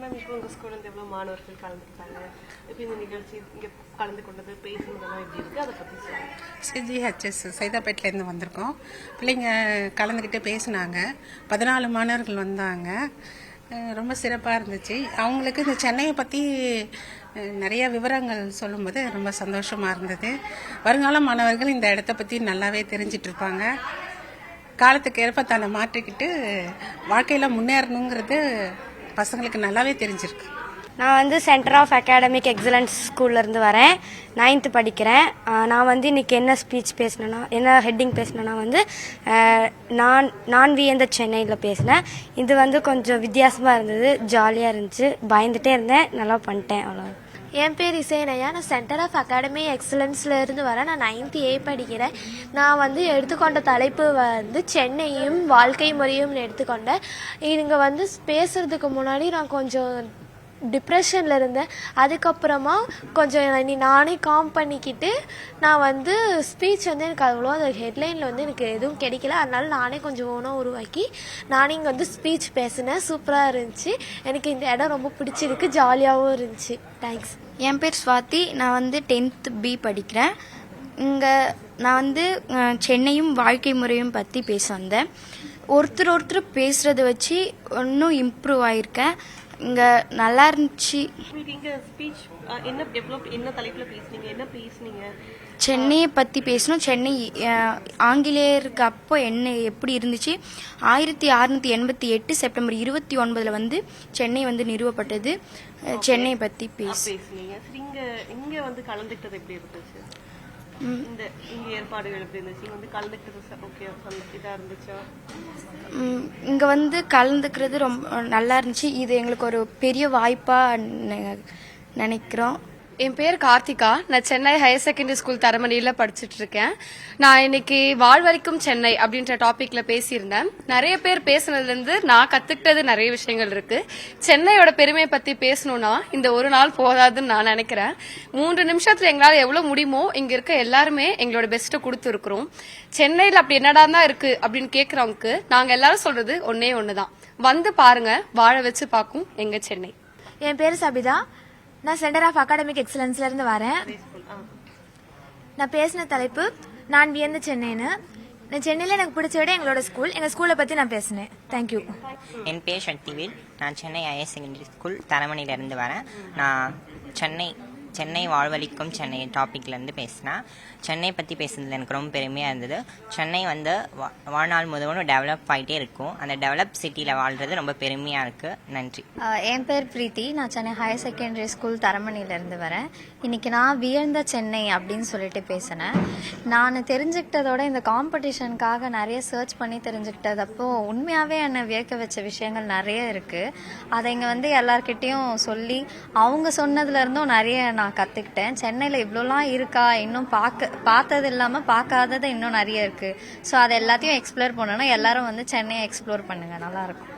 Ma'am இப்போ உங்கள் ஸ்கூலில் எவ்வளோ மாணவர்கள் கலந்துக்கிட்டாங்க, இப்போ இந்த நிகழ்ச்சி இங்கே கலந்து கொண்டது பேசுனதெல்லாம் எப்படி இருக்குது, அதை பற்றி சொல்லுங்கள். சிஜிஹெச்எஸ் சைதாப்பேட்டிலேருந்து வந்திருக்கோம். பிள்ளைங்க கலந்துக்கிட்டு பேசினாங்க. 14 மாணவர்கள் வந்தாங்க. ரொம்ப சிறப்பாக இருந்துச்சு. அவங்களுக்கு இந்த சென்னையை பற்றி நிறைய விவரங்கள் சொல்லும்போது ரொம்ப சந்தோஷமாக இருந்தது. வருங்கால மாணவர்கள் இந்த இடத்த பற்றி நல்லாவே தெரிஞ்சிட்டு இருப்பாங்க. காலத்துக்கு ஏற்ப தன்னை மாற்றிக்கிட்டு வாழ்க்கையில் முன்னேறணுங்கிறது பசங்களுக்கு நல்லாவே தெரிஞ்சிருக்கு. நான் வந்து சென்டர் ஆஃப் அகாடமிக் எக்ஸலன்ஸ் ஸ்கூல்லேருந்து வரேன். 9th படிக்கிறேன். நான் வந்து இன்றைக்கி என்ன ஸ்பீச் பேசினேன்னா, என்ன ஹெட்டிங் பேசினேன்னா வந்து நான் வியந்த சென்னையில் பேசினேன். இது வந்து கொஞ்சம் வித்தியாசமாக இருந்தது, ஜாலியாக இருந்துச்சு, பயந்துகிட்டே இருந்தேன், நல்லா பண்ணிட்டேன், அவ்வளோ. என் பேர் இசைனையா. நான் சென்டர் ஆஃப் அகாடமி எக்ஸலன்ஸில் இருந்து வரேன். நான் 9th A படிக்கிறேன். நான் வந்து எடுத்துக்கொண்ட தலைப்பு வந்து சென்னையும் வாழ்க்கை முறையும் எடுத்துக்கொண்டேன். இங்கே வந்து பேசுகிறதுக்கு முன்னாடி நான் கொஞ்சம் டிப்ரெஷனில் இருந்தேன். அதுக்கப்புறமா கொஞ்சம் நானே காம் பண்ணிக்கிட்டு நான் வந்து ஸ்பீச் வந்து எனக்கு அவ்வளோ அந்த ஹெட்லைனில் வந்து எனக்கு எதுவும் கிடைக்கல. அதனால நானே கொஞ்சம் ஓனாக உருவாக்கி நானே இங்கே வந்து ஸ்பீச் பேசினேன். சூப்பராக இருந்துச்சு. எனக்கு இந்த இடம் ரொம்ப பிடிச்சிருக்கு, ஜாலியாகவும் இருந்துச்சு. தேங்க்ஸ். என் பேர் ஸ்வாதி. நான் வந்து 10th B படிக்கிறேன். இங்கே நான் வந்து சென்னையும் வாழ்க்கை முறையும் பற்றி பேச வந்தேன். ஒருத்தர் பேசுகிறத வச்சு இன்னும் இம்ப்ரூவ் ஆகியிருக்கேன். இங்கே நல்லா இருந்துச்சு. சென்னையை பற்றி பேசணும். சென்னை ஆங்கிலேயருக்கு அப்போ என்ன எப்படி இருந்துச்சு. 1688 செப்டம்பர் 29 வந்து சென்னை வந்து நிறுவப்பட்டது. சென்னையை பற்றி பேசுனீங்க. இங்க வந்து கலந்துக்கிட்டது எப்படி இருந்துச்சு? இங்கே வந்து கலந்துக்கிறது ரொம்ப நல்லா இருந்துச்சு. இது எங்களுக்கு ஒரு பெரிய வாய்ப்பாக நினைக்கிறோம். என் பேர் கார்த்திகா. நான் சென்னை ஹையர் செகண்டரி ஸ்கூல் தரமணியில் படிச்சுட்டு இருக்கேன். நான் இன்னைக்கு வாழ்வழிக்கும் சென்னை அப்படின்ற டாபிக்ல பேசியிருந்தேன். நிறைய பேர் பேசுனதுலேருந்து நான் கத்துக்கிட்டது நிறைய விஷயங்கள் இருக்கு. சென்னையோட பெருமையை பத்தி பேசணும்னா இந்த ஒரு நாள் போதாதுன்னு நான் நினைக்கிறேன். 3 நிமிஷத்துல எங்களால் எவ்வளவு முடியுமோ இங்க இருக்க எல்லாருமே எங்களோட பெஸ்ட்டை கொடுத்து இருக்கிறோம். சென்னையில் அப்படி என்னடா தான் இருக்கு அப்படின்னு கேட்கறவங்களுக்கு நாங்க எல்லாரும் சொல்றது ஒன்னே ஒண்ணுதான், வந்து பாருங்க, வாழ வச்சு பார்க்கும் எங்க சென்னை. என் பேர் சபிதா. நான் சென்டர் ஆஃப் அகாடமிக் எக்ஸலன்ஸ்ல இருந்து வரேன். நான் பேசின தலைப்பு நான் வியந்த சென்னைன்னு. சென்னையில் எனக்கு பிடிச்ச விட எங்களோட ஸ்கூல், எங்கள் ஸ்கூலை பற்றி நான் பேசினேன். தேங்க்யூ. என் பேர் சக்திவேல். நான் சென்னை ஹையர் செகண்டரி ஸ்கூல் தரமணியிலேருந்து வரேன். நான் சென்னை வாழ்வழிக்கும் சென்னை டாப்பிக்லேருந்து பேசினேன். சென்னை பற்றி பேசுனதில் எனக்கு ரொம்ப பெருமையாக இருந்தது. சென்னை வந்து வாழ்நாள் முழுவதும் டெவலப் ஆகிட்டே இருக்கும். அந்த டெவலப் சிட்டியில் வாழ்கிறது ரொம்ப பெருமையாக இருக்குது. நன்றி. என் பேர் பிரீத்தி. நான் சென்னை ஹையர் செகண்டரி ஸ்கூல் தரமணியிலேருந்து வரேன். இன்றைக்கி நான் வியந்த சென்னை அப்படின்னு சொல்லிட்டு பேசினேன். நான் தெரிஞ்சுக்கிட்டதோட இந்த காம்படிஷனுக்காக நிறைய சர்ச் பண்ணி தெரிஞ்சுக்கிட்டதப்போ உண்மையாகவே என்னை வியக்க வச்ச விஷயங்கள் நிறைய இருக்குது. அதை இங்கே வந்து எல்லார்கிட்டையும் சொல்லி அவங்க சொன்னதுலேருந்தும் நிறைய நான் கற்றுக்கிட்டேன். சென்னையில் இவ்வளோலாம் இருக்கா, இன்னும் பார்த்தது இல்லாமல் பார்க்காதது இன்னும் நிறைய இருக்குது. ஸோ அதை எல்லாத்தையும் எக்ஸ்ப்ளோர் பண்ணணும். எல்லாரும் வந்து சென்னையை எக்ஸ்ப்ளோர் பண்ணுங்கள், நல்லாயிருக்கும்.